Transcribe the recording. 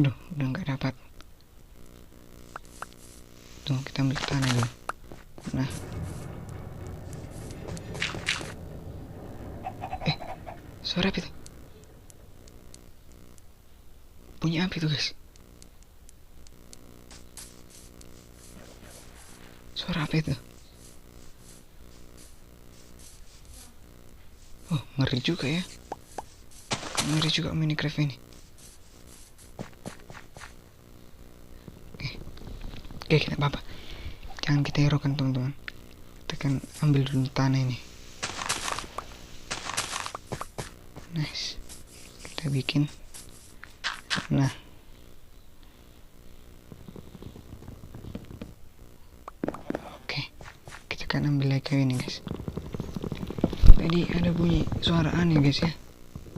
Aduh, udah nggak dapat. Tuh, kita ambil tanah dulu. Nah, suara apa itu? Bunyi apa itu, guys? Suara apa itu? Oh, ngeri juga ya. Ngeri juga Minecraft ini. Oke, kita apa-apa. Jangan kita herokan, teman-teman. Kita akan ambil dulu tanah ini. Nice. Kita bikin. Nah. Oke. Kita akan ambil lagi kayu ini, guys. Tadi ada bunyi suara aneh, guys ya.